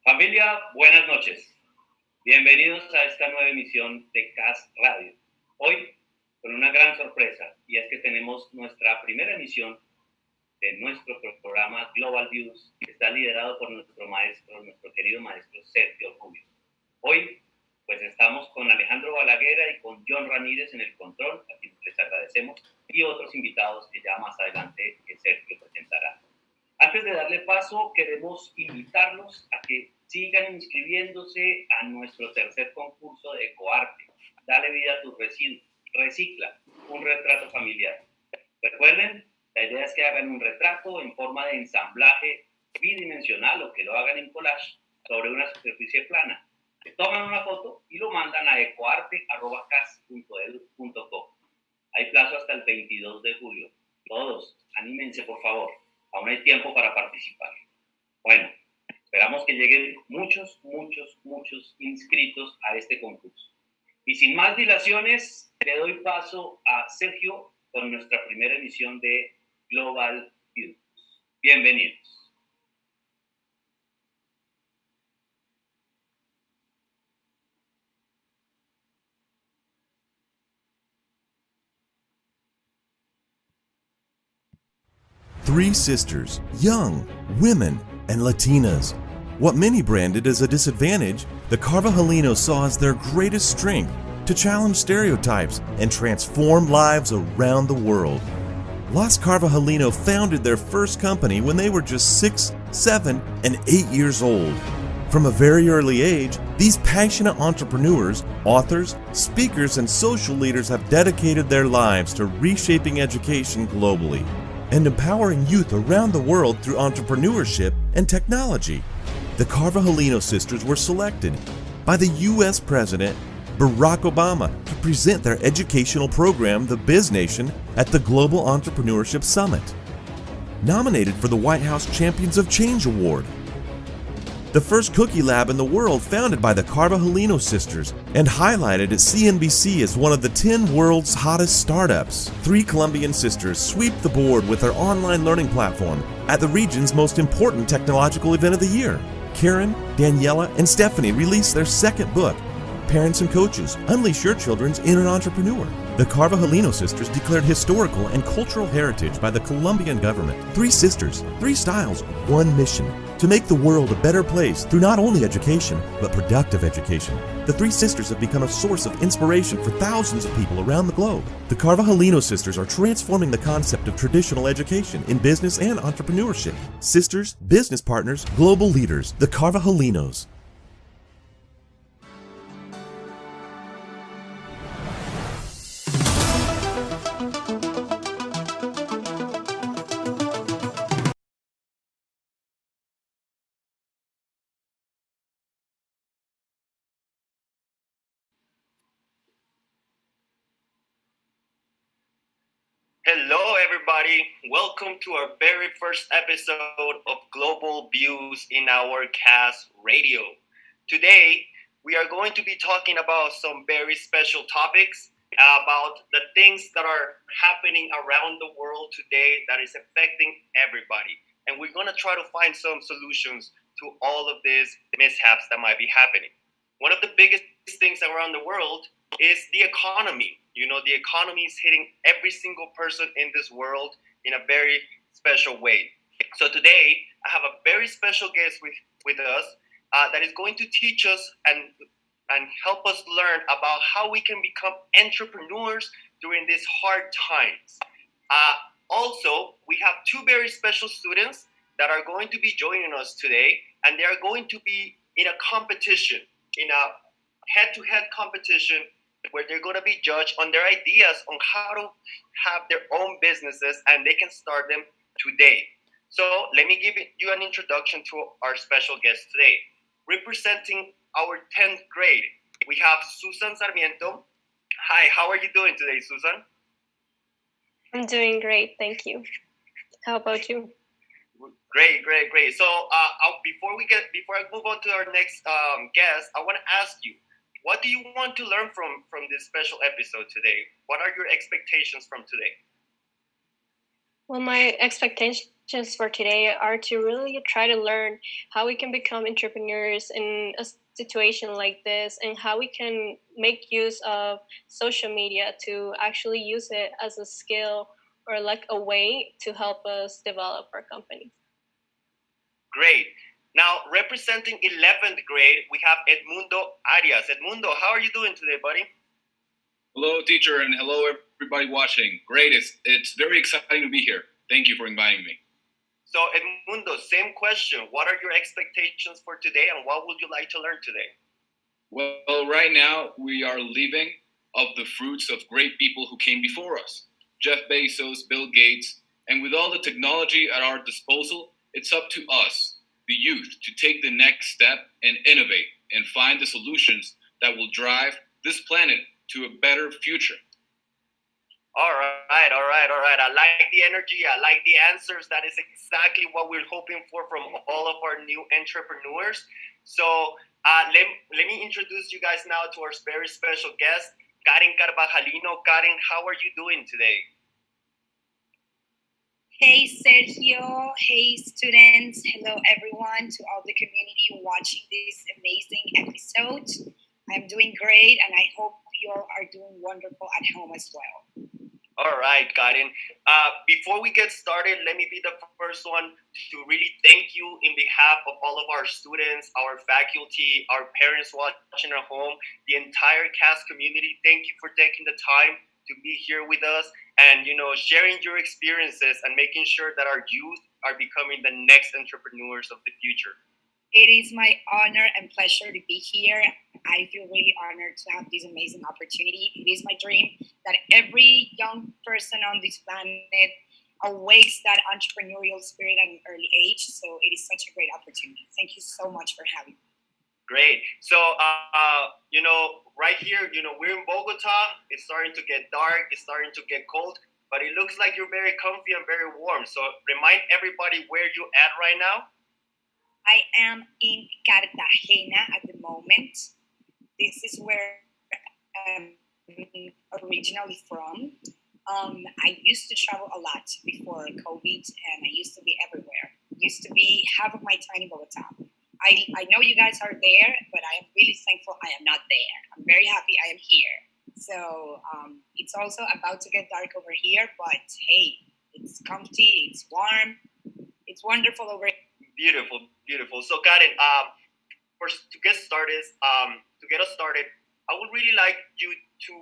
Familia, buenas noches. Bienvenidos a esta nueva emisión de CAS Radio. Hoy con una gran sorpresa, y es que tenemos nuestra primera emisión de nuestro programa Global Views, que está liderado por nuestro querido maestro Sergio Rubio. Hoy pues estamos con Alejandro Balaguer y con John Ramírez en el control, a quienes les agradecemos, y otros invitados que ya más adelante Sergio presentará. Antes de darle paso, queremos invitarlos a que sigan inscribiéndose a nuestro tercer concurso de ecoarte. Dale vida a tus residuos. Recicla un retrato familiar. Recuerden, la idea es que hagan un retrato en forma de ensamblaje bidimensional o que lo hagan en collage sobre una superficie plana. Que toman una foto y lo mandan a ecoarte@cas.edu.co. Hay plazo hasta el 22 de julio. Todos, anímense por favor. Aún hay tiempo para participar. Bueno, esperamos que lleguen muchos inscritos a este concurso. Y sin más dilaciones, le doy paso a Sergio con nuestra primera emisión de Global Views. Bienvenidos. Three sisters, young, women, and Latinas. What many branded as a disadvantage, the Carvajalino saw as their greatest strength to challenge stereotypes and transform lives around the world. Las Carvajalino founded their first company when they were just 6, 7, and 8 years old. From a very early age, these passionate entrepreneurs, authors, speakers, and social leaders have dedicated their lives to reshaping education globally and empowering youth around the world through entrepreneurship and technology. The Carvajalino sisters were selected by the U.S. President Barack Obama to present their educational program, The Biz Nation, at the Global Entrepreneurship Summit. Nominated for the White House Champions of Change Award. The first cookie lab in the world founded by the Carvajalino sisters and highlighted at CNBC as one of the 10 world's hottest startups. Three Colombian sisters sweep the board with their online learning platform at the region's most important technological event of the year. Karen, Daniela, and Stephanie released their second book, Parents and Coaches, Unleash Your Children's Inner Entrepreneur. The Carvajalino sisters declared historical and cultural heritage by the Colombian government. Three sisters, three styles, one mission: to make the world a better place through not only education, but productive education. The three sisters have become a source of inspiration for thousands of people around the globe. The Carvajalino sisters are transforming the concept of traditional education in business and entrepreneurship. Sisters, business partners, global leaders, the Carvajalinos. Hello, everybody. Welcome to our very first episode of Global Views in our CAS Radio. Today, we are going to be talking about some very special topics about the things that are happening around the world today that is affecting everybody. And we're going to try to find some solutions to all of these mishaps that might be happening. One of the biggest things around the world is the economy. You know, the economy is hitting every single person in this world in a very special way. So today, I have a very special guest with us that is going to teach us and help us learn about how we can become entrepreneurs during these hard times. Also, we have two very special students that are going to be joining us today, and they are going to be in a competition, in a head-to-head competition where they're going to be judged on their ideas on how to have their own businesses, and they can start them today. So let me give you an introduction to our special guest today. Representing our 10th grade, we have Susan Sarmiento. Hi, how are you doing today, Susan? I'm doing great, thank you. How about you? Great. So before I move on to our next guest, I want to ask you, what do you want to learn from this special episode today? What are your expectations from today? Well, my Just for today are to really try to learn how we can become entrepreneurs in a situation like this and how we can make use of social media to actually use it as a skill or like a way to help us develop our company. Great. Now, representing 11th grade, we have Edmundo Arias. Edmundo, how are you doing today, buddy? Hello, teacher, and hello, everybody watching. Great. It's very exciting to be here. Thank you for inviting me. So, Edmundo, same question. What are your expectations for today, and what would you like to learn today? Well, right now, we are living of the fruits of great people who came before us. Jeff Bezos, Bill Gates, and with all the technology at our disposal, it's up to us, the youth, to take the next step and innovate and find the solutions that will drive this planet to a better future. All right. I like the energy. I like the answers. That is exactly what we're hoping for from all of our new entrepreneurs. So let me introduce you guys now to our very special guest, Karen Carvajalino. Karen, how are you doing today? Hey Sergio, hey students, hello everyone, to all the community watching this amazing episode. I'm doing great and I hope you all are doing wonderful at home as well. All right, Karen. Before we get started, let me be the first one to really thank you in behalf of all of our students, our faculty, our parents watching at home, the entire CAS community. Thank you for taking the time to be here with us and sharing your experiences and making sure that our youth are becoming the next entrepreneurs of the future. It is my honor and pleasure to be here. I feel really honored to have this amazing opportunity. It is my dream that every young person on this planet awakes that entrepreneurial spirit at an early age. So it is such a great opportunity. Thank you so much for having me. Great. So, right here, we're in Bogota. It's starting to get dark. It's starting to get cold. But it looks like you're very comfy and very warm. So remind everybody where you're at right now. I am in Cartagena at the moment. This is where I'm originally from. I used to travel a lot before COVID, and I used to be everywhere. Used to be half of my time in Bogota. I know you guys are there, but I am really thankful I am not there. I'm very happy I am here. So it's also about to get dark over here, but hey, it's comfy, it's warm, it's wonderful over here. Beautiful. So Karen, first to get us started, I would really like you to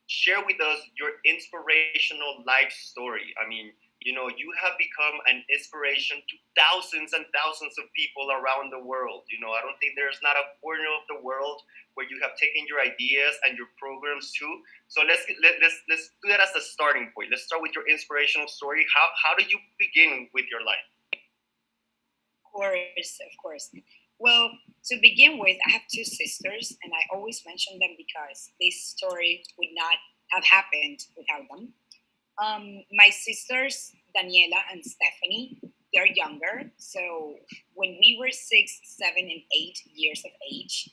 share with us your inspirational life story. I mean, you have become an inspiration to thousands and thousands of people around the world. I don't think there's not a corner of the world where you have taken your ideas and your programs to. So let's do that as a starting point. Let's start with your inspirational story. How did you begin with your life? Of course. Well, to begin with, I have two sisters, and I always mention them because this story would not have happened without them. My sisters, Daniela and Stephanie, they're younger. So when we were 6, 7, and 8 years of age,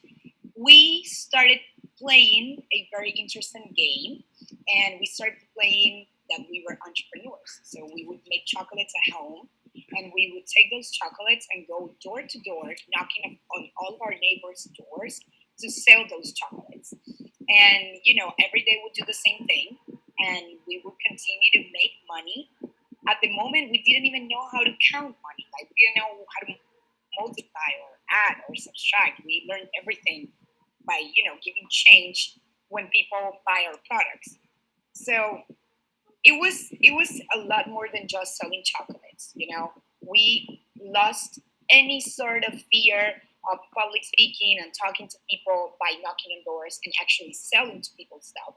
we started playing a very interesting game, and we started playing that we were entrepreneurs. So we would make chocolates at home, and we would take those chocolates and go door to door, knocking on all of our neighbors' doors to sell those chocolates. And, every day we'd do the same thing, and we would continue to make money. At the moment, we didn't even know how to count money. Like, we didn't know how to multiply or add or subtract. We learned everything by, giving change when people buy our products. So it was a lot more than just selling chocolates. We lost any sort of fear of public speaking and talking to people by knocking on doors and actually selling to people stuff.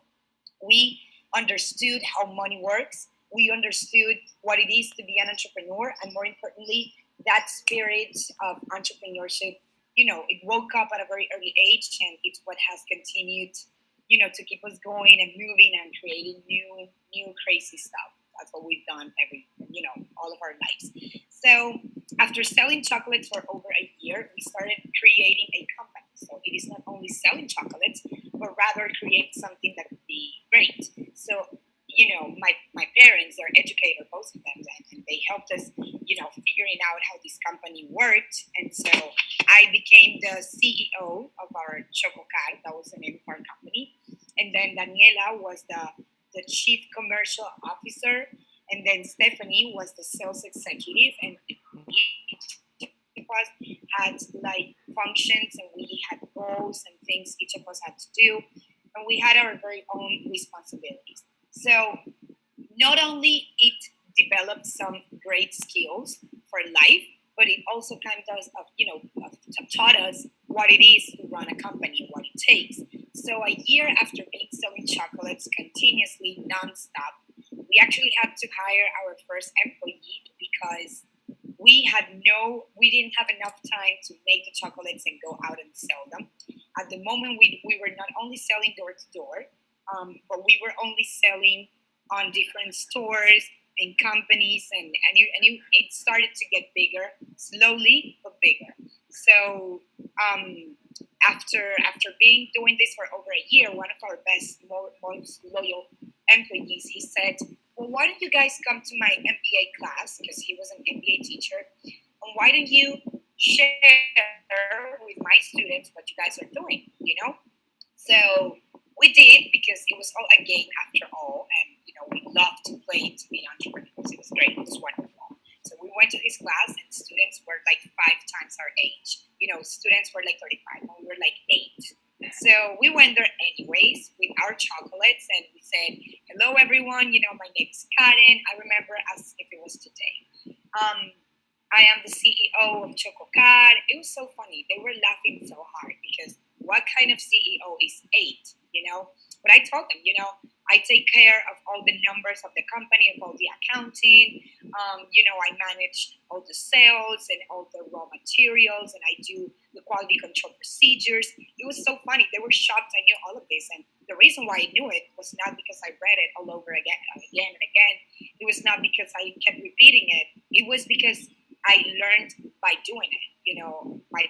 We understood how money works. We understood what it is to be an entrepreneur, and more importantly, that spirit of entrepreneurship. It woke up at a very early age, and it's what has continued, to keep us going and moving and creating new crazy stuff. That's what we've done all of our lives. So after selling chocolates for over a year, we started creating a company. So it is not only selling chocolates, but rather create something that would be great. So, my parents are educators, both of them, and they helped us, figuring out how this company worked. And so I became the CEO of our Chococar. That was the name of our company. And then Daniela was the chief commercial officer. And then Stephanie was the sales executive. And each of us had like functions, and we had goals and things each of us had to do. And we had our very own responsibilities. So not only it developed some great skills for life, but it also kind of taught us what it is to run a company, what it takes. So a year after being selling chocolates continuously, nonstop, we actually had to hire our first employee because we didn't have enough time to make the chocolates and go out and sell them. At the moment, we were not only selling door to door, but we were only selling on different stores and companies, and it started to get bigger, slowly but bigger. So after being doing this for over a year, one of our most loyal employees, he said, "Well, why don't you guys come to my MBA class?" Because he was an MBA teacher. "And why don't you share with my students what you guys are doing?" So we did, because it was all a game after all, and we loved to play to be entrepreneurs. It was great. It was wonderful. So we went to his class, and students were like 5 times our age. Students were like 35, and we were like 8. So we went there anyways with our chocolates, and we said, "Hello, everyone. My name is Karen." I remember as if it was today. I am the CEO of Chococar. It was so funny. They were laughing so hard because what kind of CEO is 8? But I told them, I take care of all the numbers of the company, of all the accounting. I manage all the sales and all the raw materials, and I do the quality control procedures. It was so funny. They were shocked I knew all of this. And the reason why I knew it was not because I read it all over again and again. It was not because I kept repeating it. It was because I learned by doing it. My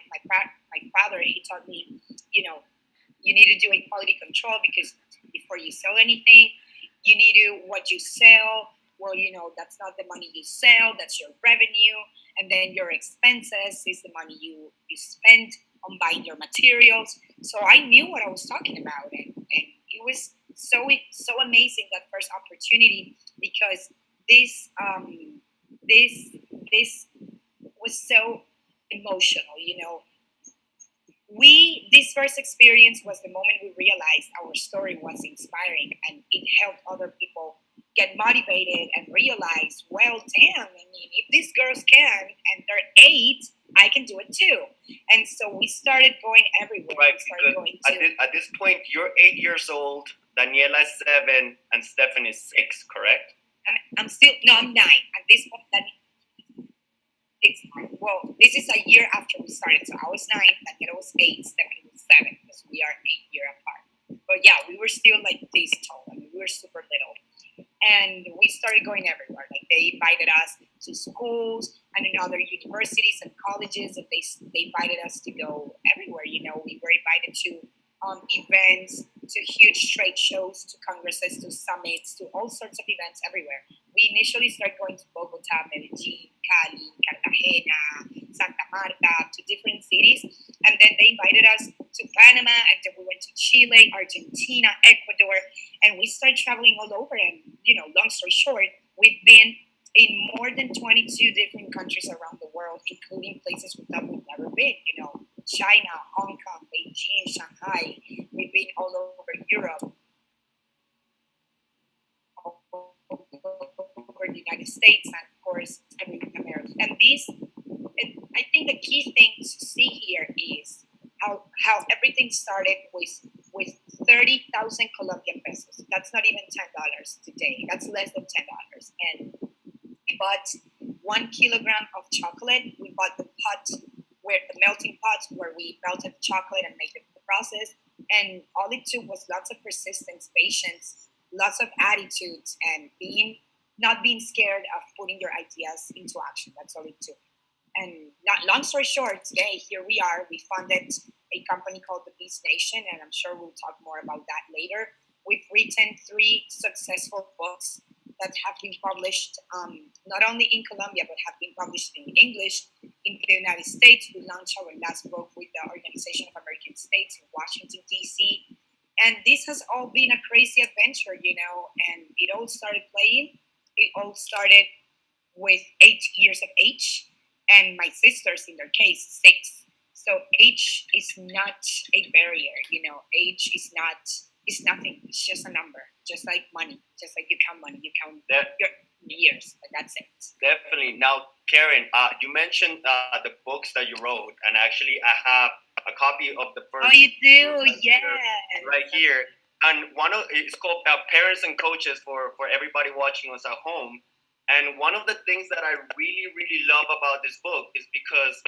father, he taught me, you need to do a quality control, because before you sell anything, you need to, what you sell, well, that's not the money you sell, that's your revenue. And then your expenses is the money you spend on buying your materials. So I knew what I was talking about. And it was so amazing, that first opportunity, because this was so emotional. This first experience was the moment we realized our story was inspiring, and it helped other people get motivated and realize, well, damn, if these girls can and they're 8, I can do it too. And so we started going everywhere. Right, because at this point, you're 8 years old, Daniela is 7, and Stefan is 6, correct? I'm 9. At this point, well, this is a year after we started. So I was 9, Daniela was 8, Stephanie was 7, because we are 8 years apart. But yeah, we were still like this tall. We were super little. And we started going everywhere. Like, they invited us to schools and in other universities and colleges, and they invited us to go everywhere. We were invited to events, to huge trade shows, to congresses, to summits, to all sorts of events everywhere. We initially started going to Bogota, Medellin, Cali, Cartagena, Santa Marta, to different cities. And then they invited us to Panama, and then we went to Chile, Argentina, Ecuador, and we started traveling all over. And, long story short, we've been in more than 22 different countries around the world, including places that we've never been, China, Hong Kong, Beijing, Shanghai. We've been all over Europe, all over the United States, and of course, everywhere in America. And I think the key thing to see here is how everything started with 30,000 Colombian pesos. That's not even $10 today. That's less than $10. And we bought 1 kilogram of chocolate. We bought the melting pot where we melted the chocolate and made the process. And all it took was lots of persistence, patience, lots of attitudes, and not being scared of putting your ideas into action. That's all it took. And long story short, today here we are. We funded a company called the Beast Nation, and I'm sure we'll talk more about that later. We've written 3 successful books. that have been published not only in Colombia but have been published in English in the United States. We launched our last book with the Organization of American States in Washington, D.C. And this has all been a crazy adventure, and it all started playing. It all started with 8 years of age, and my sisters, in their case, 6. So age is not a barrier. Age is nothing. It's just a number, just like money. Just like you count money, you count your years, but that's it. Definitely. Now, Karen, you mentioned the books that you wrote, and actually, I have a copy of the first. Oh, you do? Yeah. Right here, and it's called Parents and Coaches for everybody watching us at home. And one of the things that I really, really love about this book is because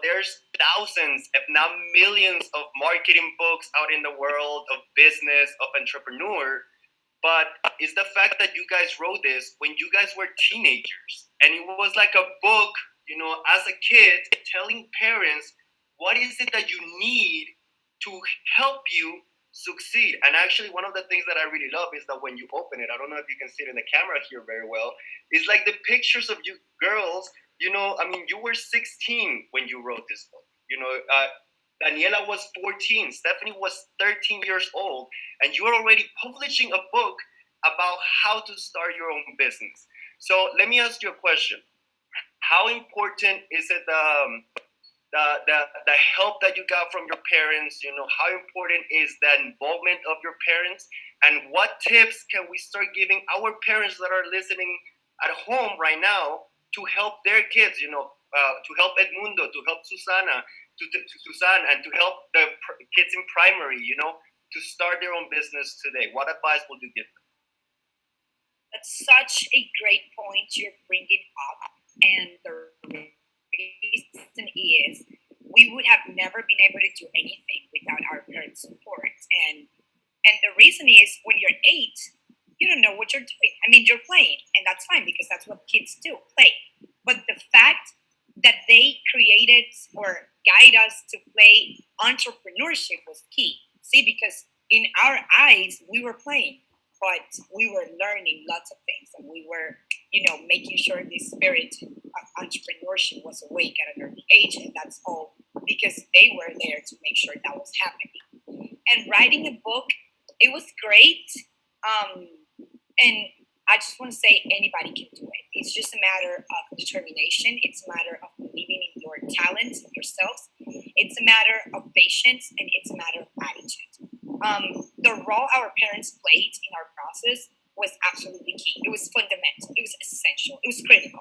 there's thousands, if not millions, of marketing books out in the world of business, of entrepreneur. But it's the fact that you guys wrote this when you guys were teenagers. And it was like a book, as a kid, telling parents what is it that you need to help you succeed. And actually, one of the things that I really love is that when you open it, I don't know if you can see it in the camera here very well, it's like the pictures of you girls. You were 16 when you wrote this book. Daniela was 14, Stephanie was 13 years old, and you are already publishing a book about how to start your own business. So let me ask you a question. How important is it the help that you got from your parents? How important is the involvement of your parents? And what tips can we start giving our parents that are listening at home right now to help their kids, to help Edmundo, to help Susana, to Susan, and to help the kids in primary, to start their own business today? What advice would you give them? That's such a great point you're bringing up. And the reason is we would have never been able to do anything without our parents' support. And the reason is when you're 8, you don't know what you're doing. I mean, you're playing, and that's fine because that's what kids do, play. But the fact that they created or guide us to play entrepreneurship was key. See, because in our eyes, we were playing, but we were learning lots of things, and we were, making sure the spirit of entrepreneurship was awake at an early age, and that's all because they were there to make sure that was happening. And writing a book, it was great. And I just want to say anybody can do it. It's just a matter of determination. It's a matter of believing in your talents, in yourselves. It's a matter of patience, and it's a matter of attitude. The role our parents played in our process was absolutely key. It was fundamental. It was essential. It was critical.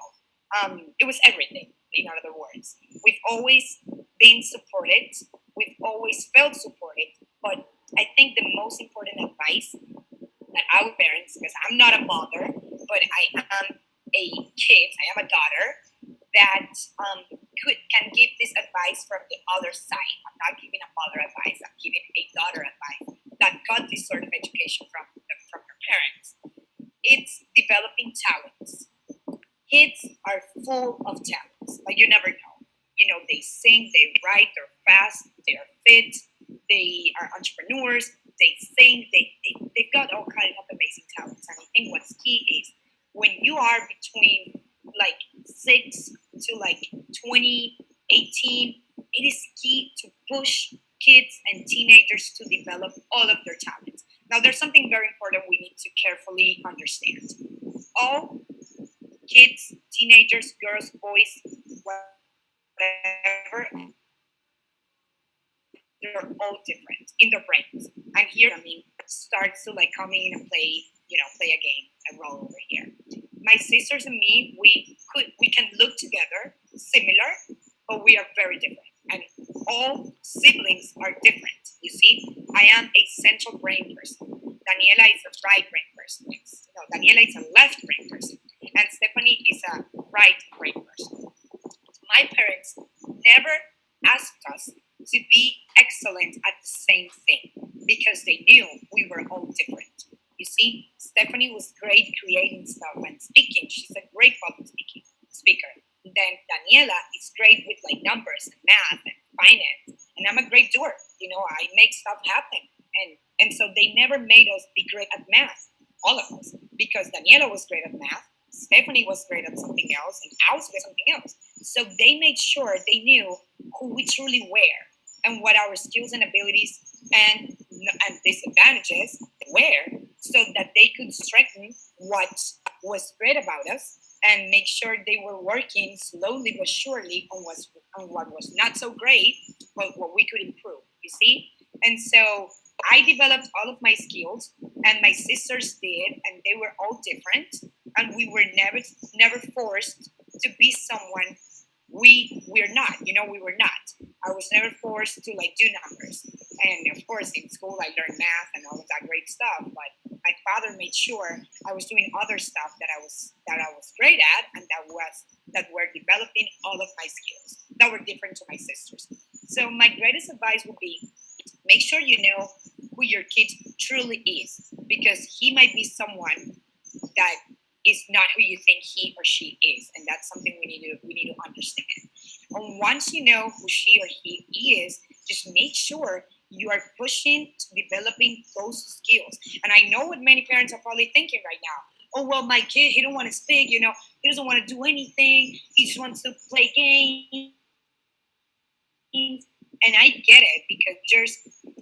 It was everything, in other words. We've always been supported. We've always felt supported. But I think the most important advice that our parents, because I'm not a mother, but I am a kid, I am a daughter, that can give this advice from the other side. I'm not giving a mother advice, I'm giving a daughter advice that got this sort of education from her parents. It's developing talents. Kids are full of talents, like you never know. They sing, they write, they're fast, they are fit, they are entrepreneurs, they sing, they've got all kinds of amazing talents. And I think what's key is when you are between 6 to 20, 18, it is key to push kids and teenagers to develop all of their talents. Now, there's something very important we need to carefully understand. All kids, teenagers, girls, boys, whatever, they're all different in their brains. And here, starts to come in and play a game, a role over here. My sisters and me, we can look together similar, but we are very different. And all siblings are different. You see, I am a central brain person. Daniela is a right brain person. Daniela is a left brain person. And Stephanie is a right brain person. My parents never asked us to be excellent at the same thing because they knew we were all different. You see, Stephanie was great creating stuff and speaking. She's a great public speaker. Then Daniela is great with numbers and math and finance. And I'm a great doer. I make stuff happen. And so they never made us be great at math, all of us. because Daniela was great at math, Stephanie was great at something else, and I was great at something else. So they made sure they knew who we truly were and what our skills and abilities and disadvantages were, so that they could strengthen what was great about us and make sure they were working slowly but surely on what was not so great, but what we could improve. You see, and so I developed all of my skills, and my sisters did, and they were all different, and we were never forced to be someone we're not. We were not. I was never forced to like do numbers, and of course in school I learned math and all of that great stuff. But my father made sure I was doing other stuff that I was great at, and that were developing all of my skills that were different to my sisters. So my greatest advice would be, make sure you know who your kid truly is, because he might be someone that is not who you think he or she is, and that's something we need to understand. And once you know who she or he is, just make sure you are pushing to developing those skills. And I know what many parents are probably thinking right now. Oh well, my kid, he don't want to speak. He doesn't want to do anything. He just wants to play games. And I get it, because there's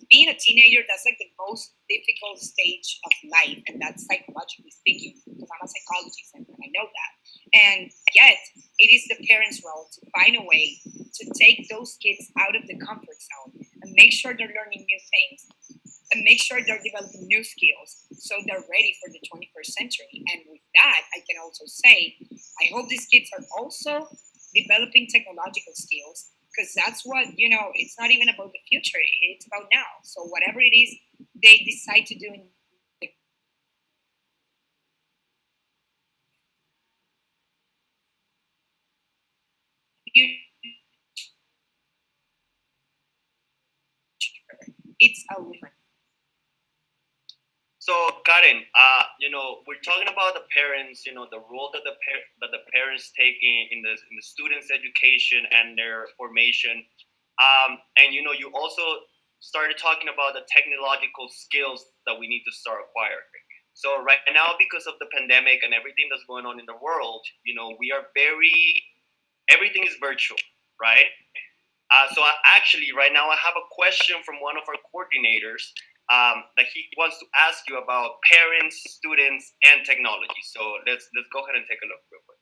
being a teenager, that's like the most difficult stage of life, and that's psychologically speaking, because I'm a psychologist and I know that. And yet it is the parents' role to find a way to take those kids out of the comfort zone and make sure they're learning new things and make sure they're developing new skills so they're ready for the 21st century. And with that, I can also say, I hope these kids are also developing technological skills, because that's what, it's not even about the future, it's about now. So whatever it is they decide to do in the future, it's a different. So, Karen, we're talking about the parents, the role that the parents take in the students' education and their formation, and you also started talking about the technological skills that we need to start acquiring. So right now, because of the pandemic and everything that's going on in the world, we are everything is virtual, right? Actually, right now, I have a question from one of our coordinators that he wants to ask you about parents, students, and technology. So let's go ahead and take a look real quick.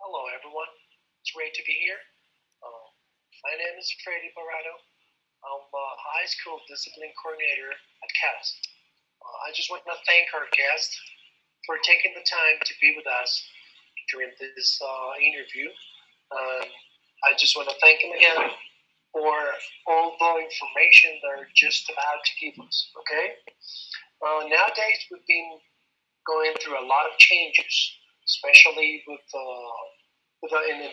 Hello, everyone. It's great to be here. Um, my name is Freddy Barado. I'm a high school discipline coordinator at CAST. I just want to thank our guest for taking the time to be with us during this interview. Um, I just want to thank him again for all the information they're just about to give us. Okay. Nowadays, we've been going through a lot of changes, especially in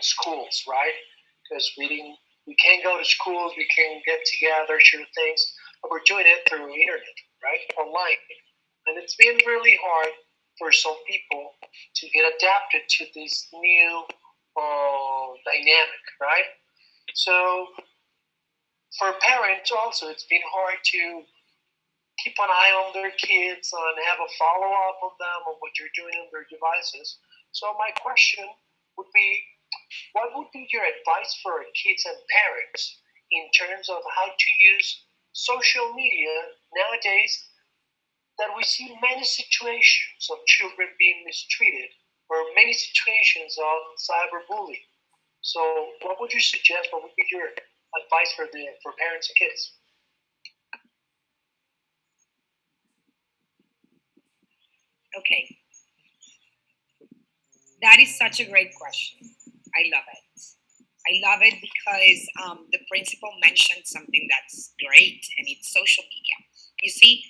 schools, right? Because we can't go to schools, we can't get together, share things, but we're doing it through internet, right? Online, and it's been really hard for some people to get adapted to this new dynamic, right? So for parents also, it's been hard to keep an eye on their kids and have a follow up on them on what you're doing on their devices. So my question would be, what would be your advice for kids and parents in terms of how to use social media nowadays, that we see many situations of children being mistreated or many situations of cyberbullying? So what would you suggest? What would be your advice for parents and kids? Okay, that is such a great question. I love it. I love it because the principal mentioned something that's great, and it's social media. You see,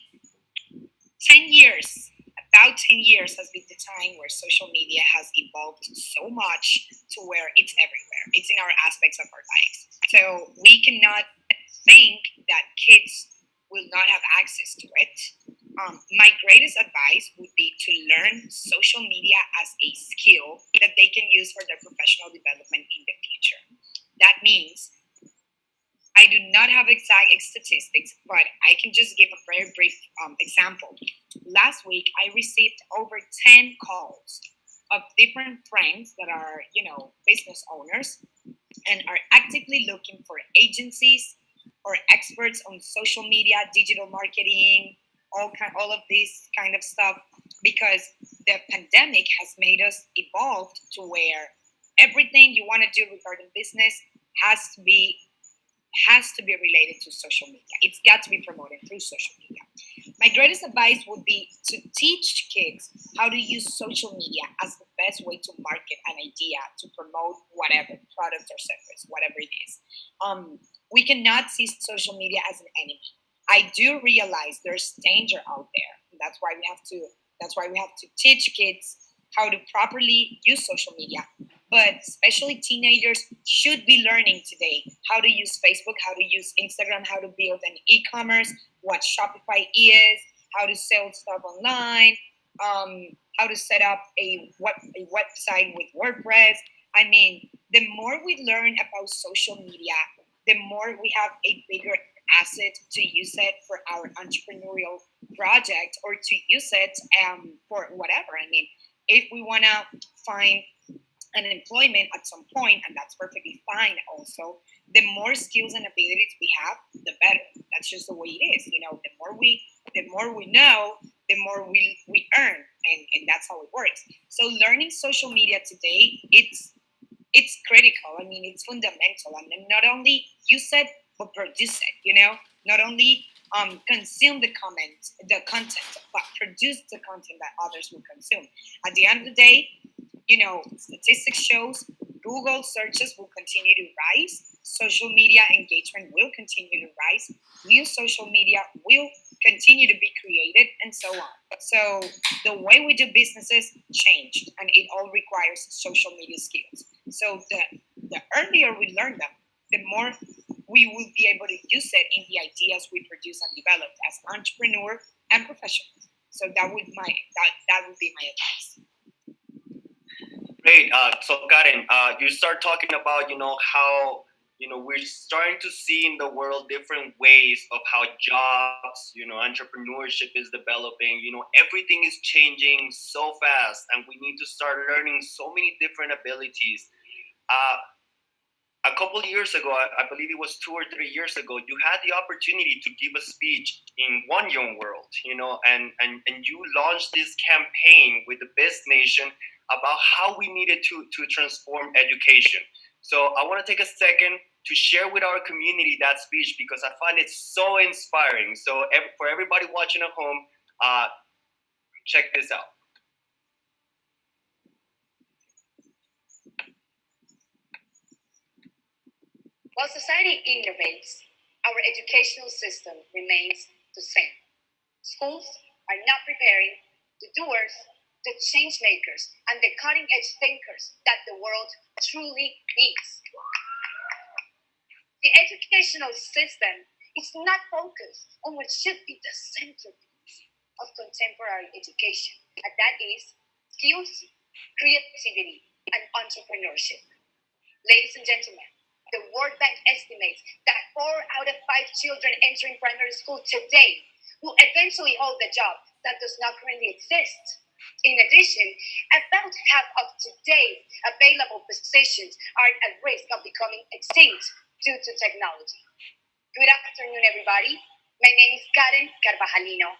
10 years, about 10 years has been the time where social media has evolved so much to where it's everywhere. It's in our aspects of our lives. So we cannot think that kids will not have access to it. My greatest advice would be to learn social media as a skill that they can use for their professional development in the future. That means I do not have exact statistics, but I can just give a very brief example. Last week, I received over 10 calls of different friends that are, business owners and are actively looking for agencies or experts on social media, digital marketing, all of this kind of stuff, because the pandemic has made us evolve to where everything you want to do regarding business has to be has to be related to social media. It's got to be promoted through social media. My greatest advice would be to teach kids how to use social media as the best way to market an idea, to promote whatever product or service, whatever it is. We cannot see social media as an enemy. I do realize there's danger out there. That's why we have to. That's why we have to teach kids how to properly use social media. But especially teenagers should be learning today how to use Facebook, how to use Instagram, how to build an e-commerce, what Shopify is, how to sell stuff online, how to set up a website with WordPress. I mean, the more we learn about social media, the more we have a bigger asset to use it for our entrepreneurial project or to use it for whatever. I mean, if we want to find an employment at some point, and that's perfectly fine also, the more skills and abilities we have, the better. That's just the way it is. The more we know, the more we earn, and that's how it works. So learning social media today, it's critical. I mean, it's fundamental. And then not only use it, but produce it, not only consume the content, but produce the content that others will consume. At the end of the day, statistics shows Google searches will continue to rise. Social media engagement will continue to rise. New social media will continue to be created, and so on. So the way we do businesses changed, and it all requires social media skills. So the earlier we learn them, the more we will be able to use it in the ideas we produce and develop as entrepreneurs and professionals. So that would be my advice. Great. So Karen, you start talking about how we're starting to see in the world different ways of how jobs, entrepreneurship is developing. Everything is changing so fast, and we need to start learning so many different abilities. A couple of years ago, I believe it was 2 or 3 years ago, you had the opportunity to give a speech in One Young World, and you launched this campaign with the Best Nation about how we needed to transform education. So I want to take a second to share with our community that speech because I find it so inspiring. So for everybody watching at home, check this out. While society innovates, our educational system remains the same. Schools are not preparing the doers, the change makers, and the cutting edge thinkers that the world truly needs. The educational system is not focused on what should be the centerpiece of contemporary education, and that is skills, creativity, and entrepreneurship. Ladies and gentlemen, the World Bank estimates that 4 out of 5 children entering primary school today will eventually hold a job that does not currently exist. In addition, about half of today's available positions are at risk of becoming extinct due to technology. Good afternoon, everybody. My name is Karen Carvajalino.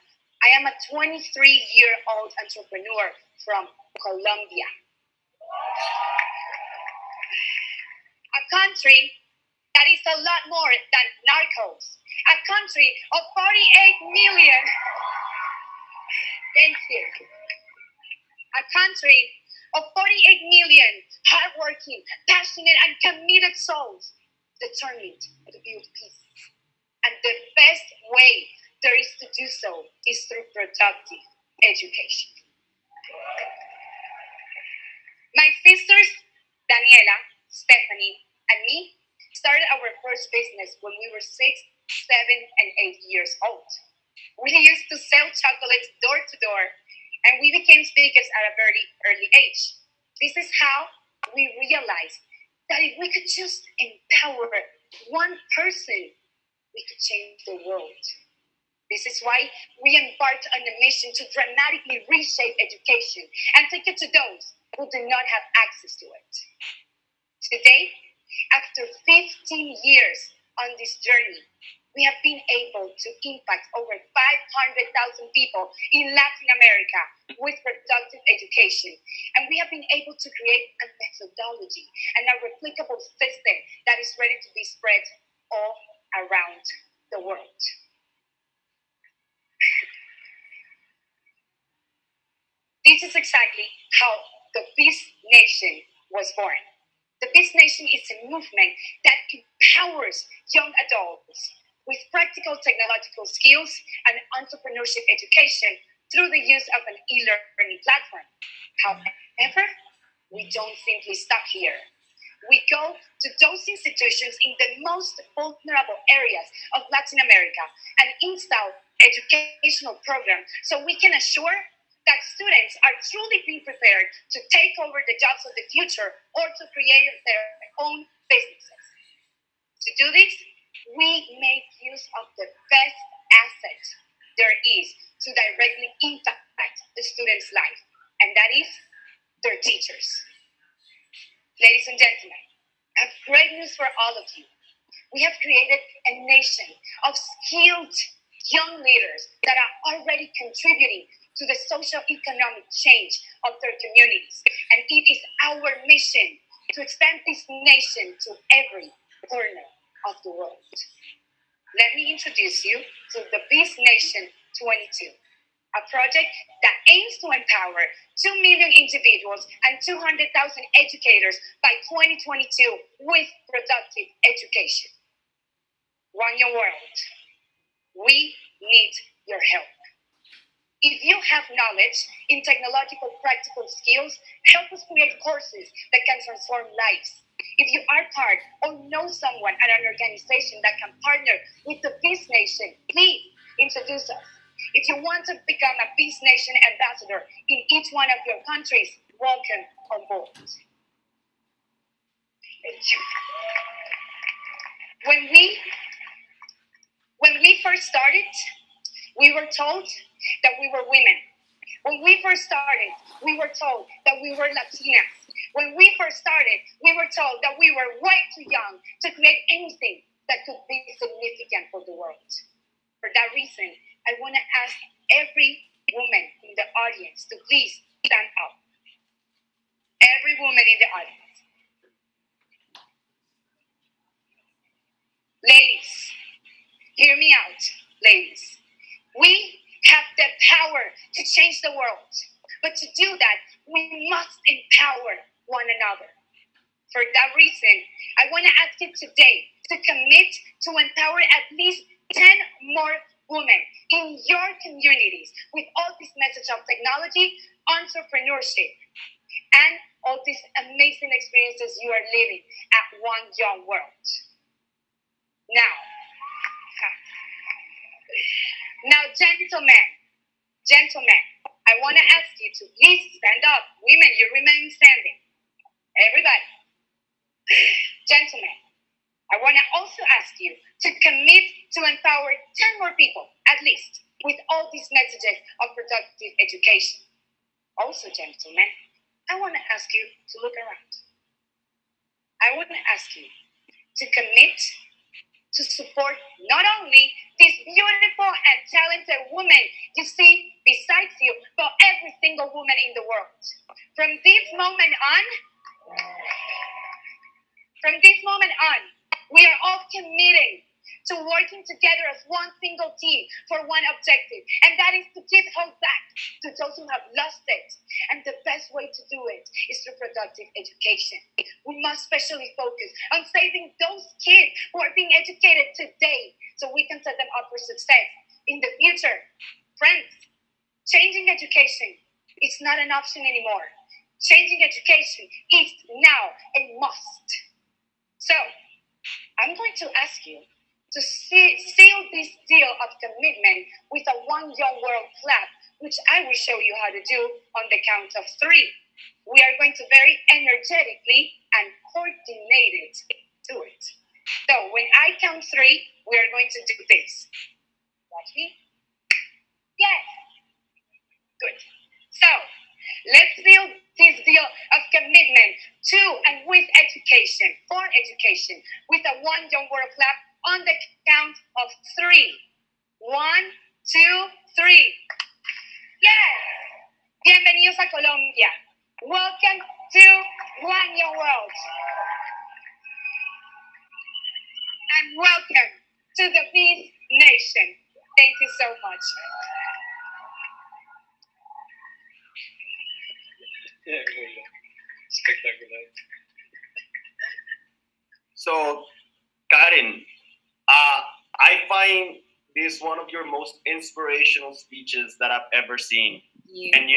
I am a 23-year-old entrepreneur from Colombia. A country that is a lot more than narcos. A country of 48 million. Thank you. A country of 48 million hardworking, passionate, and committed souls determined to build peace. And the best way there is to do so is through productive education. My sisters, Daniela, Stephanie, and me started our first business when we were 6, 7, and 8 years old. We used to sell chocolates door to door, and we became speakers at a very early age. This is how we realized that if we could just empower one person, we could change the world. This is why we embarked on a mission to dramatically reshape education and take it to those who do not have access to it. Today, after 15 years on this journey, we have been able to impact over 500,000 people in Latin America with productive education. And we have been able to create a methodology and a replicable system that is ready to be spread all around the world. This is exactly how the Peace Nation was born. The Peace Nation is a movement that empowers young adults with practical technological skills and entrepreneurship education through the use of an e-learning platform. However, we don't simply stop here. We go to those institutions in the most vulnerable areas of Latin America and install educational programs so we can assure that students are truly being prepared to take over the jobs of the future or to create their own businesses. To do this, we make use of the best asset there is to directly impact the student's life, and that is their teachers. Ladies and gentlemen, I have great news for all of you. We have created a nation of skilled young leaders that are already contributing to the socio-economic change of their communities. And it is our mission to expand this nation to every corner of the world. Let me introduce you to the Peace Nation 22, a project that aims to empower 2 million individuals and 200,000 educators by 2022 with productive education. Run your world. We need your help. If you have knowledge in technological practical skills, help us create courses that can transform lives. If you are part or know someone at an organization that can partner with the Peace Nation, please introduce us. If you want to become a Peace Nation ambassador in each one of your countries, welcome on board. When we first started, we were told that we were women. When we first started, we were told that we were Latinas. When we first started, we were told that we were way too young to create anything that could be significant for the world. For that reason, I want to ask every woman in the audience to please stand up. Every woman in the audience. Ladies, hear me out, ladies. We have the power to change the world. But to do that, we must empower one another. For that reason, I want to ask you today to commit to empower at least 10 more women in your communities with all this message of technology, entrepreneurship, and all these amazing experiences you are living at One Young World. Now, gentlemen, I want to ask you to please stand up. Women, you remain standing. Everybody. Gentlemen, I want to also ask you to commit to empower 10 more people, at least, with all these messages of productive education. Also, gentlemen, I want to ask you to look around. I want to ask you to commit to support not only this beautiful and talented woman you see besides you, but every single woman in the world. From this moment on, we are all committed to working together as one single team for one objective, and that is to give hope back to those who have lost it. And the best way to do it is through productive education. We must especially focus on saving those kids who are being educated today so we can set them up for success in the future. Friends, changing education is not an option anymore. Changing education is now a must. So, I'm going to ask you to seal this deal of commitment with a One Young World clap, which I will show you how to do on the count of three. We are going to very energetically and coordinated do it. So when I count three, we are going to do this. Watch me. Yes. Good. So let's build this deal of commitment to and with education, for education, with a One Young World clap on the count of three. 1, 2, 3. Yes. Bienvenidos a Colombia. Welcome to One Young World. And welcome to the Peace Nation. Thank you so much. Yeah, spectacular. So, Karen, I find this one of your most inspirational speeches that I've ever seen. Yeah. And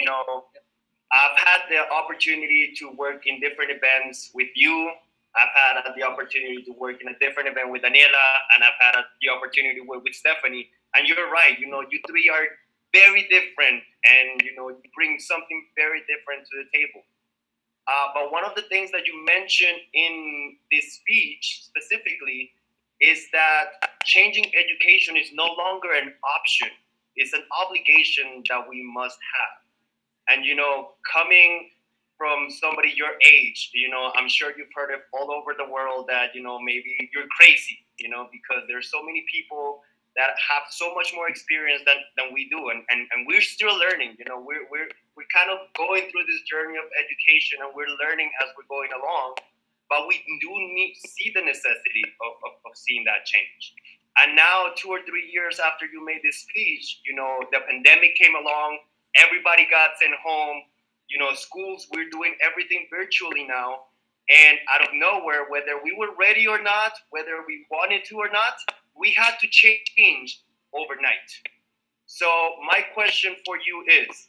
I've had the opportunity to work in different events with you. I've had the opportunity to work in a different event with Daniela, and I've had the opportunity to work with Stephanie. And you're right, you three are very different, and you bring something very different to the table. But one of the things that you mentioned in this speech specifically is that changing education is no longer an option; it's an obligation that we must have. And coming from somebody your age, I'm sure you've heard it all over the world that maybe you're crazy, because there's so many people that have so much more experience than we do, and we're still learning. We're kind of going through this journey of education, and we're learning as we're going along. But we do need to see the necessity of seeing that change. And now, 2 or 3 years after you made this speech, the pandemic came along. Everybody got sent home. Schools, we're doing everything virtually now. And out of nowhere, whether we were ready or not, whether we wanted to or not, we had to change overnight. So my question for you is,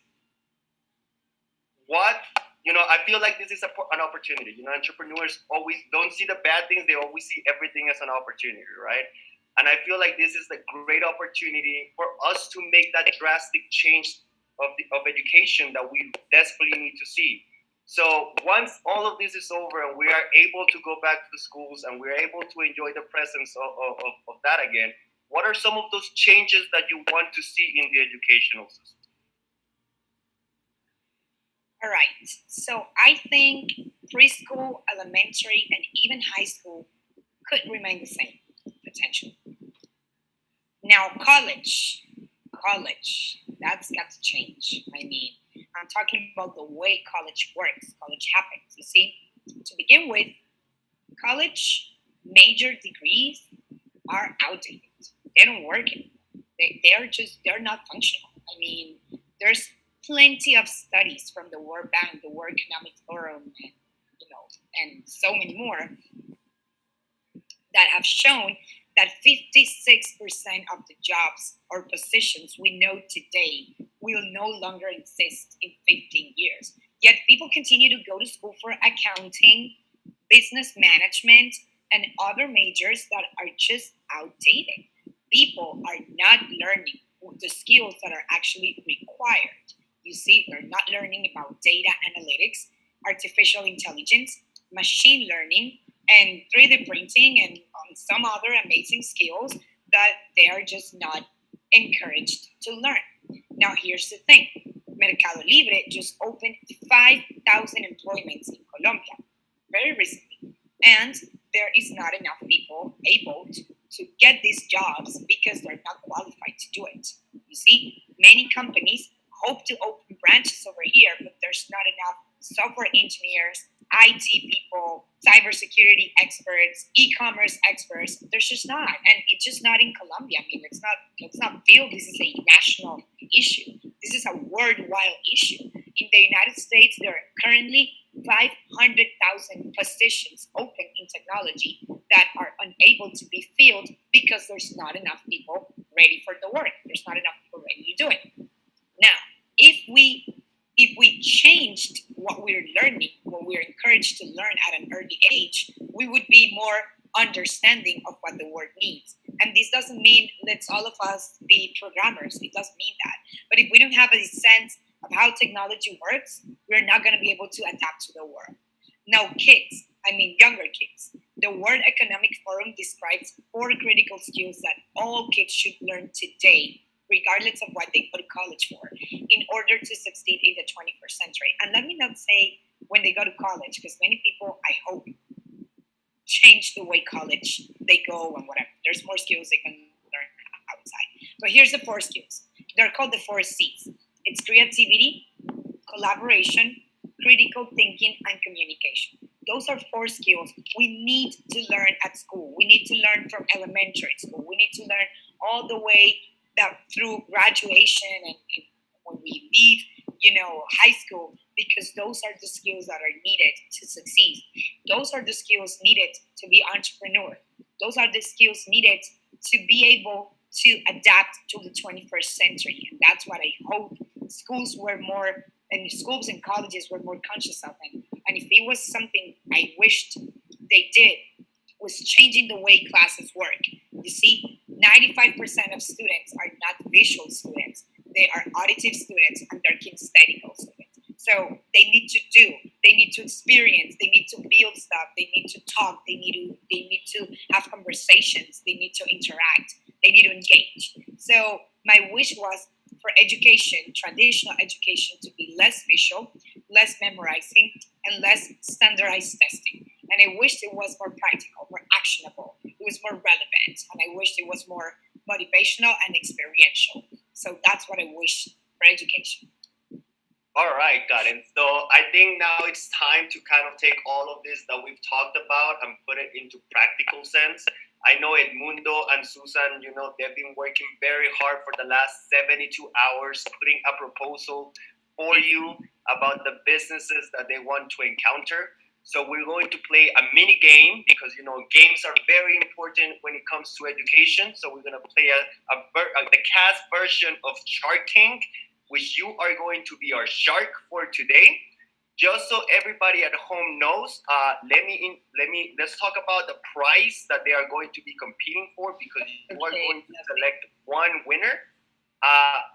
I feel like this is an opportunity. Entrepreneurs always don't see the bad things. They always see everything as an opportunity, right? And I feel like this is a great opportunity for us to make that drastic change of education that we desperately need to see. So once all of this is over and we are able to go back to the schools and we're able to enjoy the presence of that again, what are some of those changes that you want to see in the educational system? All right. So I think preschool, elementary, and even high school could remain the same potential. Now, college, that's got to change. I mean, I'm talking about the way college works, college happens. You see, to begin with, college major degrees are outdated. They don't work anymore. They're not functional. I mean, there's plenty of studies from the World Bank, the World Economic Forum, and so many more that have shown that 56% of the jobs or positions we know today will no longer exist in 15 years. Yet people continue to go to school for accounting, business management, and other majors that are just outdated. People are not learning the skills that are actually required. You see, they're not learning about data analytics, artificial intelligence, machine learning, and 3D printing, and some other amazing skills that they are just not encouraged to learn. Now, here's the thing. Mercado Libre just opened 5,000 employments in Colombia very recently, and there is not enough people able to get these jobs because they're not qualified to do it. You see, many companies hope to open branches over here, but there's not enough software engineers, IT people, cybersecurity experts, e-commerce experts. There's just not, and it's just not in Colombia. I mean, let's not feel this is a national issue. This is a worldwide issue. In the United States, there are currently 500,000 positions open in technology that are unable to be filled because there's not enough people ready for the work. There's not enough people ready to do it. Now, if we changed what we're learning, what we're encouraged to learn at an early age, we would be more understanding of what the world needs. And this doesn't mean let's all of us be programmers. It doesn't mean that. But if we don't have a sense of how technology works, we're not going to be able to adapt to the world. Now, kids, I mean younger kids, the World Economic Forum describes 4 critical skills that all kids should learn today, regardless of what they go to college for, in order to succeed in the 21st century. And let me not say when they go to college, because many people, I hope, change the way college they go and whatever. There's more skills they can learn outside. But here's the 4 skills. They're called the 4 C's. It's creativity, collaboration, critical thinking, and communication. Those are 4 skills we need to learn at school. We need to learn from elementary school. We need to learn all the way that through graduation and when we leave, high school, because those are the skills that are needed to succeed. Those are the skills needed to be entrepreneur. Those are the skills needed to be able to adapt to the 21st century. And that's what I hope schools were more, and schools and colleges were more conscious of. And if it was something I wished they did, was changing the way classes work. You see, 95% of students are not visual students. They are auditive students and they're kinesthetical students. So they need to do, they need to experience, they need to build stuff, they need to talk, they need to have conversations, they need to interact, they need to engage. So my wish was for education, traditional education, to be less visual, less memorizing, and less standardized testing. And I wished it was more practical, more actionable, it was more relevant, and I wished it was more motivational and experiential. So that's what I wish for education. All right, got it. So I think now it's time to kind of take all of this that we've talked about and put it into practical sense. I know Edmundo and Susan, they've been working very hard for the last 72 hours, putting a proposal for you about the businesses that they want to encounter. So we're going to play a mini game because, games are very important when it comes to education. So we're going to play the cast version of Shark Tank, which you are going to be our shark for today. Just so everybody at home knows, let's talk about the prize that they are going to be competing for, because you are going to select one winner.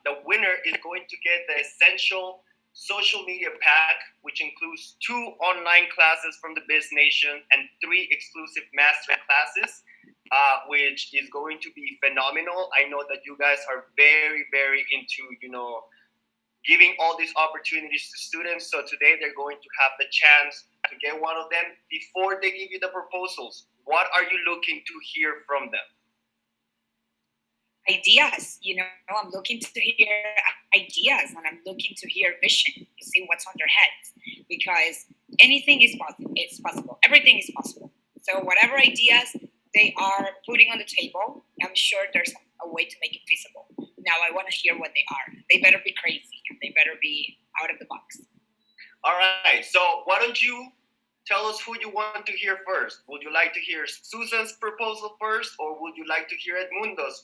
The winner is going to get the essential social media pack, which includes 2 online classes from the Biz Nation and 3 exclusive master classes, which is going to be phenomenal. I know that you guys are very, very into, giving all these opportunities to students. So today they're going to have the chance to get one of them. Before they give you the proposals, what are you looking to hear from them? Ideas. I'm looking to hear ideas, and I'm looking to hear vision. You see what's on their heads, because anything is possible. It's possible. Everything is possible. So whatever ideas they are putting on the table, I'm sure there's a way to make it feasible. Now I want to hear what they are. They better be crazy, and they better be out of the box. All right. So why don't you tell us who you want to hear first? Would you like to hear Susan's proposal first, or would you like to hear Edmundo's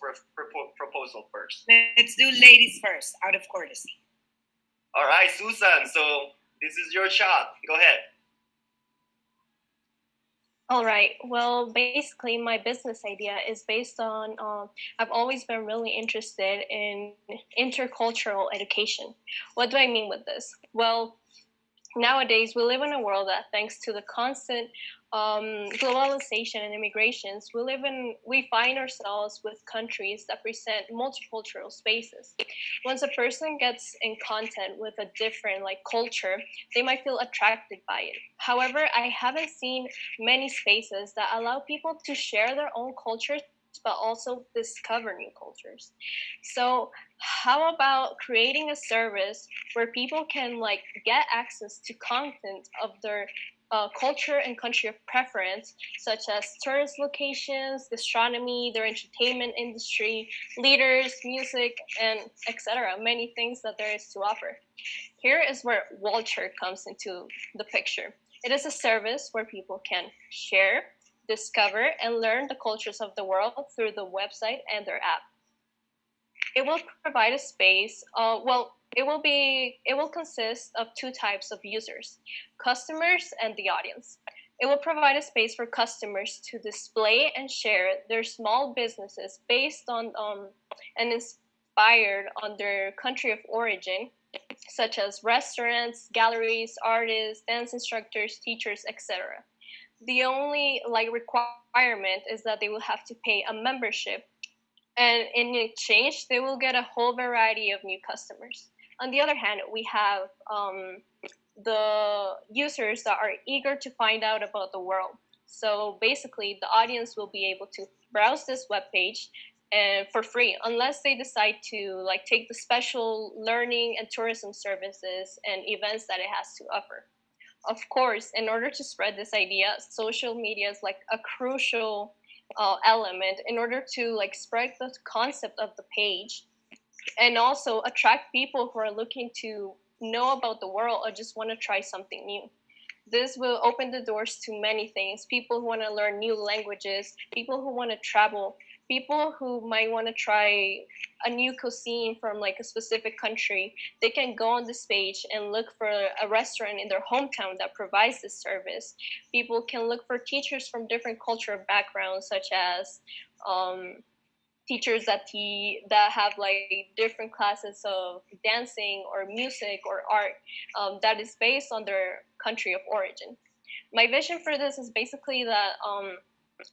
proposal first? Let's do ladies first, out of courtesy. All right, Susan. So this is your shot. Go ahead. All right. Well, basically, my business idea is based on I've always been really interested in intercultural education. What do I mean with this? Well, nowadays, we live in a world that, thanks to the constant globalization and immigrations, we find ourselves with countries that present multicultural spaces. Once a person gets in contact with a different culture, they might feel attracted by it. However, I haven't seen many spaces that allow people to share their own cultures, but also discover new cultures. So how about creating a service where people can get access to content of their culture and country of preference, such as tourist locations, gastronomy, their entertainment industry, leaders, music, and etc. Many things that there is to offer. Here is where Walter comes into the picture. It is a service where people can share, discover, and learn the cultures of the world through the website and their app. It will provide a space. It will consist of 2 types of users: customers and the audience. It will provide a space for customers to display and share their small businesses based on and inspired on their country of origin, such as restaurants, galleries, artists, dance instructors, teachers, etc. The only like requirement is that they will have to pay a membership, and in exchange they will get a whole variety of new customers. On the other hand, we have the users that are eager to find out about the world. So basically, the audience will be able to browse this web page and for free, unless they decide to like take the special learning and tourism services and events that it has to offer. Of course, in order to spread this idea, social media is like a crucial element in order to like spread the concept of the page and also attract people who are looking to know about the world or just want to try something new. This will open the doors to many things. People who want to learn new languages, people who want to travel, people who might want to try a new cuisine from like a specific country. They can go on this page and look for a restaurant in their hometown that provides this service. People can look for teachers from different cultural backgrounds, such as teachers that have like different classes of dancing or music or art that is based on their country of origin. My vision for this is basically that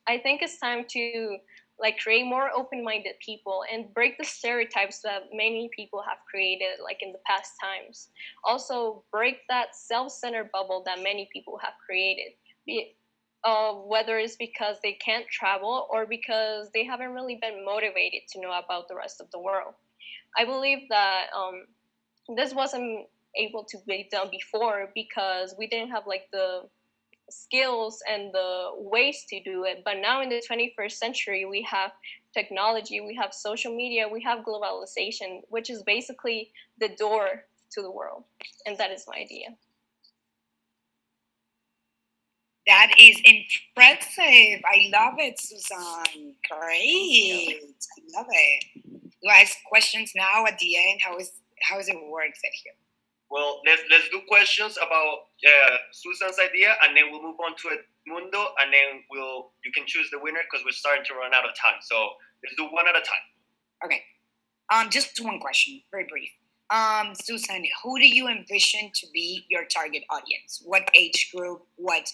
I think it's time to like create more open-minded people and break the stereotypes that many people have created like in the past times. Also break that self-centered bubble that many people have created. Whether it's because they can't travel or because they haven't really been motivated to know about the rest of the world. I believe that this wasn't able to be done before because we didn't have like the skills and the ways to do it. But now in the 21st century, we have technology, we have social media, we have globalization, which is basically the door to the world. And that is my idea. That is impressive. I love it, Susan. Great. I love it. Do I ask questions now at the end? How is it works at here? Well, let's do questions about Susan's idea, and then we'll move on to Edmundo, and then you can choose the winner because we're starting to run out of time. So let's do one at a time. Okay. Just one question, very brief. Susan, who do you envision to be your target audience? What age group? What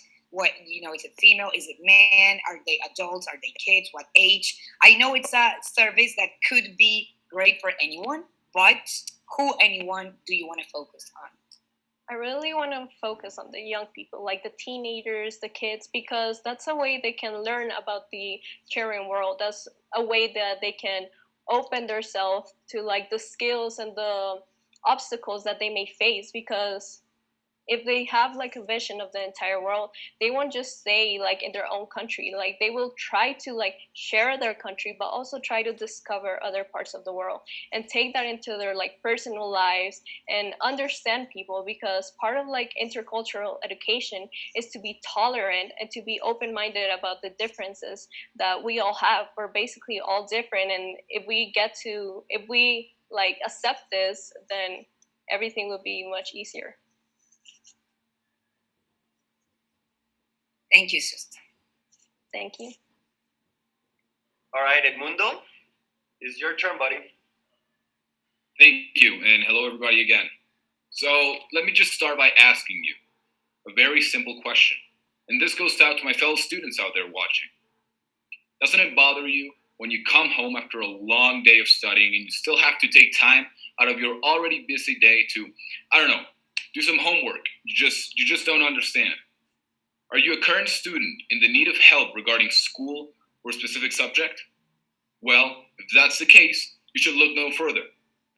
is it female? Is it man? Are they adults? Are they kids? What age? I know it's a service that could be great for anyone, but anyone do you want to focus on? I really want to focus on the young people, like the teenagers, the kids, because that's a way they can learn about the caring world. That's a way that they can open themselves to like the skills and the obstacles that they may face, because if they have like a vision of the entire world, they won't just stay like in their own country. Like they will try to like share their country, but also try to discover other parts of the world and take that into their like personal lives and understand people, because part of like intercultural education is to be tolerant and to be open-minded about the differences that we all have. We're basically all different, and if we like accept this, then everything will be much easier. Thank you, Susan. Thank you. All right, Edmundo, it's your turn, buddy. Thank you, and hello, everybody, again. So let me just start by asking you a very simple question. And this goes out to my fellow students out there watching. Doesn't it bother you when you come home after a long day of studying and you still have to take time out of your already busy day to, I don't know, do some homework you just don't understand? Are you a current student in the need of help regarding school or a specific subject? Well, if that's the case, you should look no further.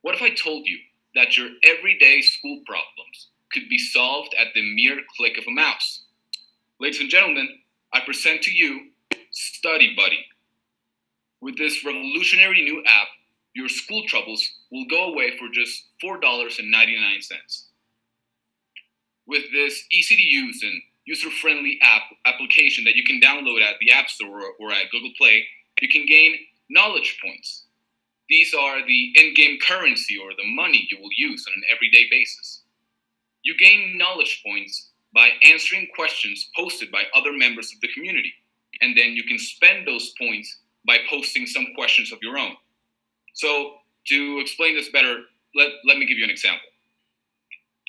What if I told you that your everyday school problems could be solved at the mere click of a mouse? Ladies and gentlemen, I present to you Study Buddy. With this revolutionary new app, your school troubles will go away for just $4.99. With this easy to use and user-friendly application that you can download at the App Store or at Google Play, you can gain knowledge points. These are the in-game currency or the money you will use on an everyday basis. You gain knowledge points by answering questions posted by other members of the community. And then you can spend those points by posting some questions of your own. So to explain this better, let me give you an example.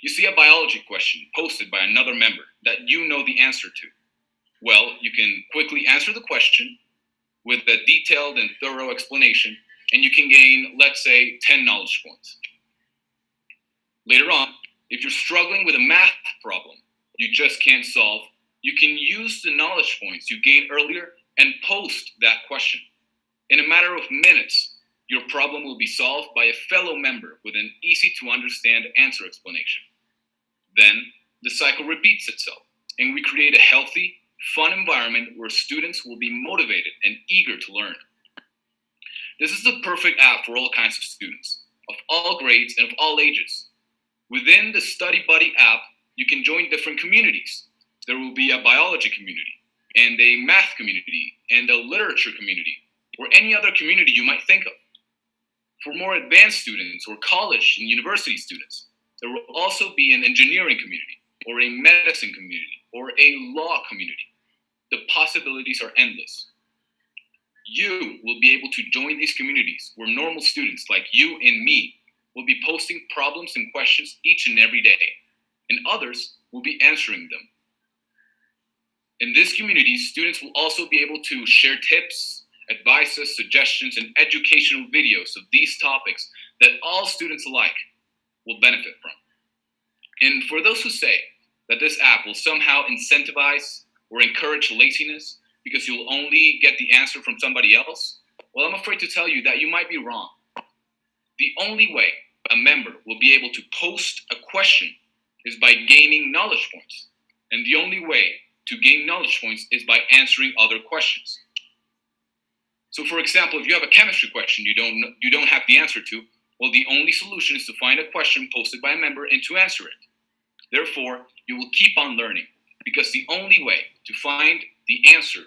You see a biology question posted by another member that you know the answer to. Well, you can quickly answer the question with a detailed and thorough explanation, and you can gain, let's say, 10 knowledge points. Later on, if you're struggling with a math problem you just can't solve, you can use the knowledge points you gained earlier and post that question. In a matter of minutes, your problem will be solved by a fellow member with an easy-to-understand answer explanation. Then, the cycle repeats itself, and we create a healthy, fun environment where students will be motivated and eager to learn. This is the perfect app for all kinds of students, of all grades and of all ages. Within the Study Buddy app, you can join different communities. There will be a biology community, and a math community, and a literature community, or any other community you might think of. For more advanced students or college and university students, there will also be an engineering community, or a medicine community, or a law community. The possibilities are endless. You will be able to join these communities where normal students like you and me will be posting problems and questions each and every day, and others will be answering them. In this community, students will also be able to share tips, advices, suggestions, and educational videos of these topics that all students alike will benefit from. And for those who say that this app will somehow incentivize or encourage laziness because you'll only get the answer from somebody else, well, I'm afraid to tell you that you might be wrong. The only way a member will be able to post a question is by gaining knowledge points. And the only way to gain knowledge points is by answering other questions. So for example, if you have a chemistry question you don't have the answer to, well, the only solution is to find a question posted by a member and to answer it. Therefore, you will keep on learning because the only way to find the answer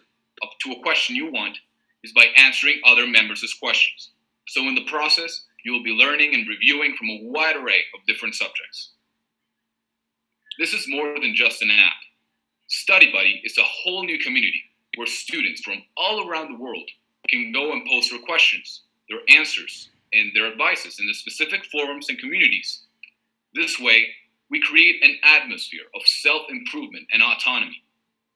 to a question you want is by answering other members' questions. So in the process, you will be learning and reviewing from a wide array of different subjects. This is more than just an app. Study Buddy is a whole new community where students from all around the world can go and post their questions, their answers, and their advices in the specific forums and communities. This way, we create an atmosphere of self-improvement and autonomy.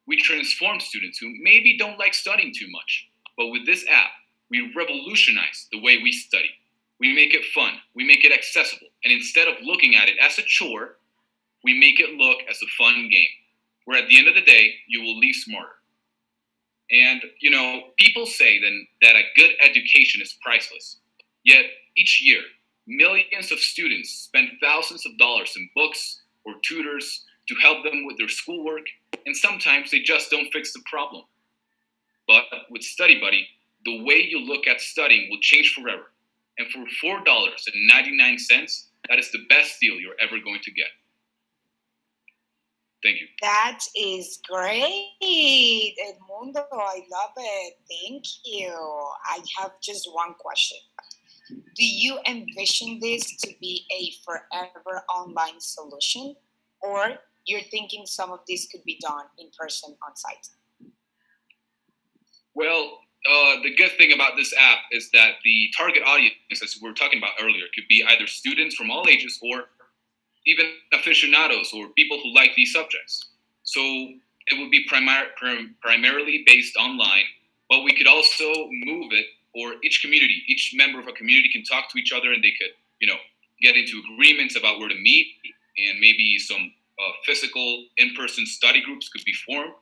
We transform students who maybe don't like studying too much, but with this app, we revolutionize the way we study. We make it fun, we make it accessible, and instead of looking at it as a chore, we make it look as a fun game, where at the end of the day, you will leave smarter. And, people say then that a good education is priceless. Yet, each year, millions of students spend thousands of dollars in books or tutors to help them with their schoolwork, and sometimes they just don't fix the problem. But with Study Buddy, the way you look at studying will change forever. And for $4.99, that is the best deal you're ever going to get. Thank you. That is great, Edmundo. I love it. Thank you. I have just one question. Do you envision this to be a forever online solution, or you're thinking some of this could be done in person on site? Well, the good thing about this app is that the target audience, as we were talking about earlier, could be either students from all ages or even aficionados or people who like these subjects. So it would be primarily based online, but we could also move it, or each member of a community can talk to each other and they could, get into agreements about where to meet, and maybe some physical in-person study groups could be formed.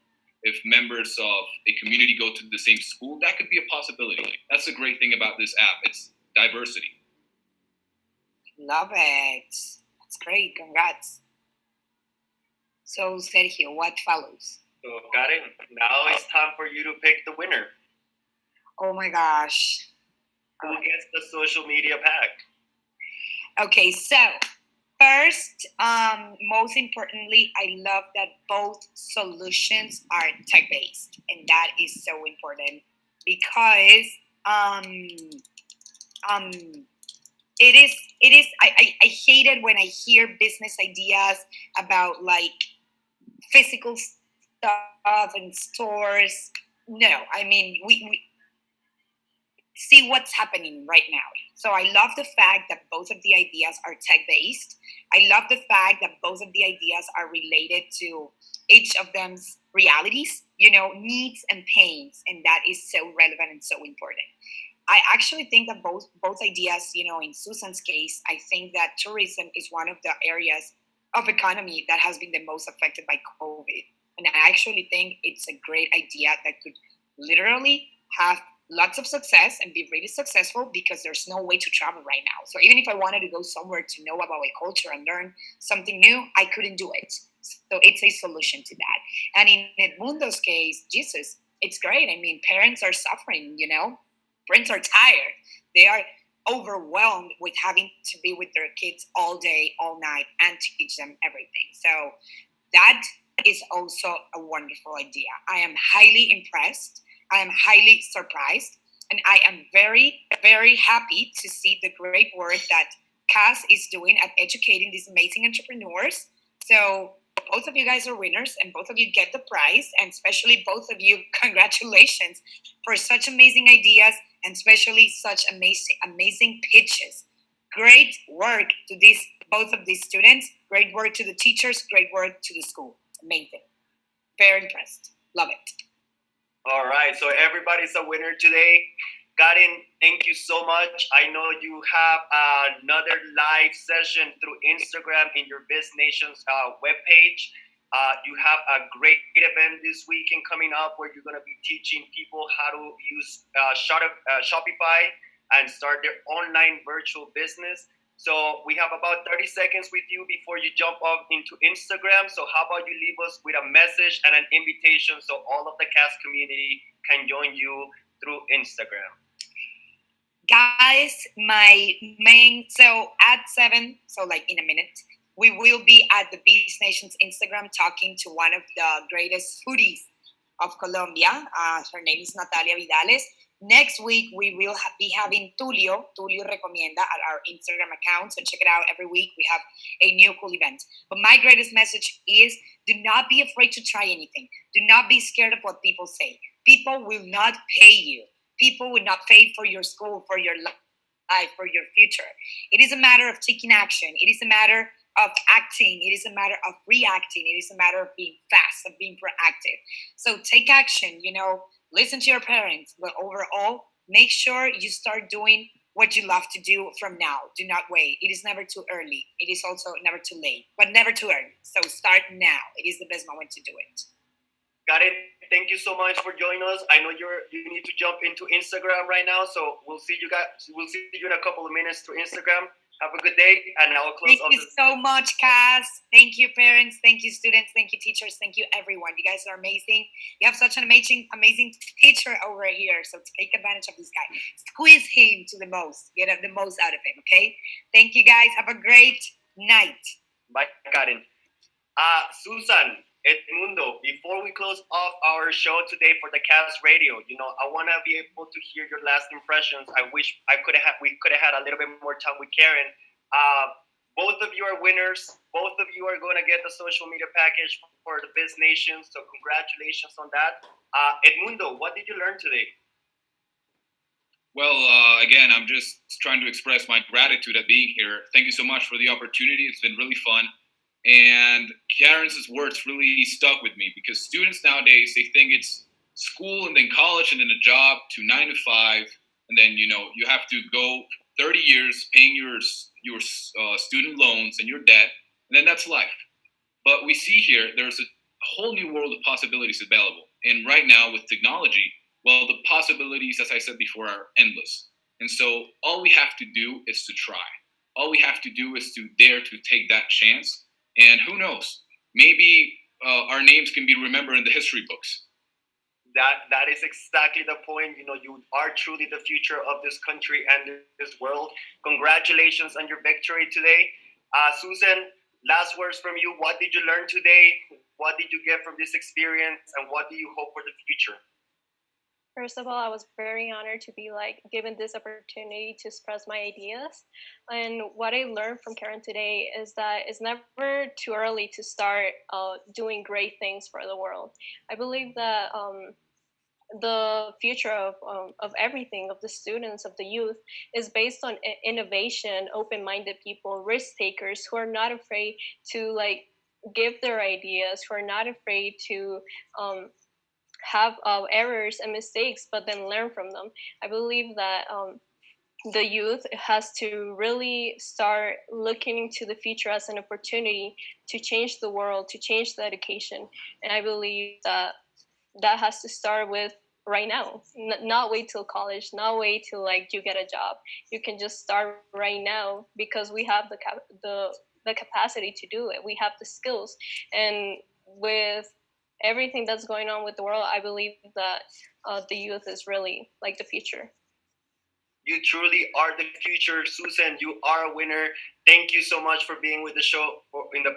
If members of a community go to the same school, that could be a possibility. That's the great thing about this app. It's diversity. Love it. That's great. Congrats. So, Sergio, what follows? So, Karen, now it's time for you to pick the winner. Oh my gosh. Who gets the social media pack? Okay, so first, most importantly, I love that both solutions are tech-based, and that is so important because it is I hate it when I hear business ideas about like physical stuff in stores. No, I mean, we see what's happening right now. So I love the fact that both of the ideas are tech based. I love the fact that both of the ideas are related to each of them's realities, needs and pains, and that is so relevant and so important. I actually think that both ideas, in Susan's case, I think that tourism is one of the areas of economy that has been the most affected by COVID. And I actually think it's a great idea that could literally have lots of success and be really successful because there's no way to travel right now. So even if I wanted to go somewhere to know about a culture and learn something new, I couldn't do it. So it's a solution to that. And in Edmundo's case, Jesus, it's great. I mean, parents are suffering, parents are tired. They are overwhelmed with having to be with their kids all day, all night, and teach them everything. So that is also a wonderful idea. I am highly impressed. I am highly surprised. And I am very, very happy to see the great work that Cass is doing at educating these amazing entrepreneurs. So both of you guys are winners and both of you get the prize. And especially both of you, congratulations for such amazing ideas and especially such amazing pitches. Great work to both of these students. Great work to the teachers. Great work to the school. Amazing. Very impressed. Love it. All right, so everybody's a winner today. Karen, thank you so much. I know you have another live session through Instagram in your Biz Nations webpage. You have a great event this weekend coming up where you're going to be teaching people how to use Shopify and start their online virtual business. So we have about 30 seconds with you before you jump off into Instagram. So how about you leave us with a message and an invitation so all of the cast community can join you through Instagram? Guys, so at 7, so like in a minute, we will be at the Beast Nation's Instagram talking to one of the greatest foodies of Colombia. Her name is Natalia Vidales. Next week, we will be having Tulio Recomienda at our Instagram account. So check it out every week. We have a new cool event. But my greatest message is do not be afraid to try anything. Do not be scared of what people say. People will not pay you. People will not pay for your school, for your life, for your future. It is a matter of taking action. It is a matter of acting. It is a matter of reacting. It is a matter of being fast, of being proactive. So take action, listen to your parents, but overall, make sure you start doing what you love to do from now. Do not wait. It is never too early. It is also never too late, but never too early. So start now. It is the best moment to do it. Got it. Thank you so much for joining us. I know you need to jump into Instagram right now, so we'll see you guys. We'll see you in a couple of minutes through Instagram. Have a good day, and I will close. Thank you so much, Cass. Thank you, parents. Thank you, students. Thank you, teachers. Thank you, everyone. You guys are amazing. You have such an amazing teacher over here. So take advantage of this guy. Squeeze him to the most. Get the most out of him. Okay. Thank you, guys. Have a great night. Bye, Karen. Susan, Edmundo, before we close off our show today for the Cast Radio, I want to be able to hear your last impressions. I wish we could have had a little bit more time with Karen. Both of you are winners. Both of you are going to get the social media package for the Biz Nation. So congratulations on that. Edmundo, what did you learn today? Well, again, I'm just trying to express my gratitude at being here. Thank you so much for the opportunity. It's been really fun. And Karen's words really stuck with me because students nowadays, they think it's school and then college and then a job to 9 to 5. And then, you have to go 30 years paying your student loans and your debt. And then that's life. But we see here, there's a whole new world of possibilities available. And right now with technology, well, the possibilities, as I said before, are endless. And so all we have to do is to try. All we have to do is to dare to take that chance. And who knows, maybe our names can be remembered in the history books. That is exactly the point. You are truly the future of this country and this world. Congratulations on your victory today. Susan, last words from you. What did you learn today? What did you get from this experience? And what do you hope for the future? First of all, I was very honored to be like given this opportunity to express my ideas. And what I learned from Karen today is that it's never too early to start doing great things for the world. I believe that the future of everything, of the students, of the youth, is based on innovation, open-minded people, risk takers who are not afraid to like give their ideas, who are not afraid to have errors and mistakes, but then learn from them. I believe that the youth has to really start looking into the future as an opportunity to change the world, to change the education. And I believe that that has to start with right now. Not wait till college, not wait till like you get a job. You can just start right now because we have the capacity to do it. We have the skills, and with everything that's going on with the world, I believe that the youth is really like the future. You truly are the future, Susan. You are a winner. Thank you so much for being with the show in the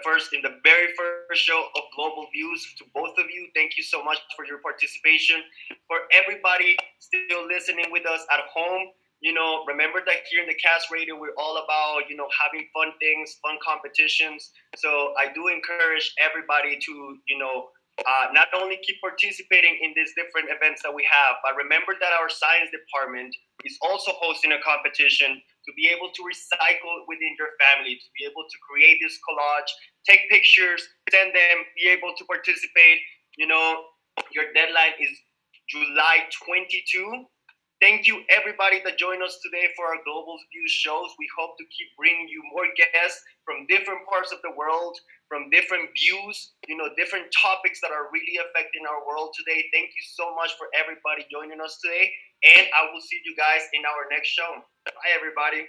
very first show of Global Views. To both of you, thank you so much for your participation. For everybody still listening with us at home, remember that here in the Cast Radio, we're all about having fun things, fun competitions. So I do encourage everybody to not only keep participating in these different events that we have, but remember that our science department is also hosting a competition to be able to recycle within your family, to be able to create this collage, take pictures, send them, be able to participate. Your deadline is July 22. Thank you, everybody that joined us today for our Global Views shows. We hope to keep bringing you more guests from different parts of the world, from different views, different topics that are really affecting our world today. Thank you so much for everybody joining us today. And I will see you guys in our next show. Bye, everybody.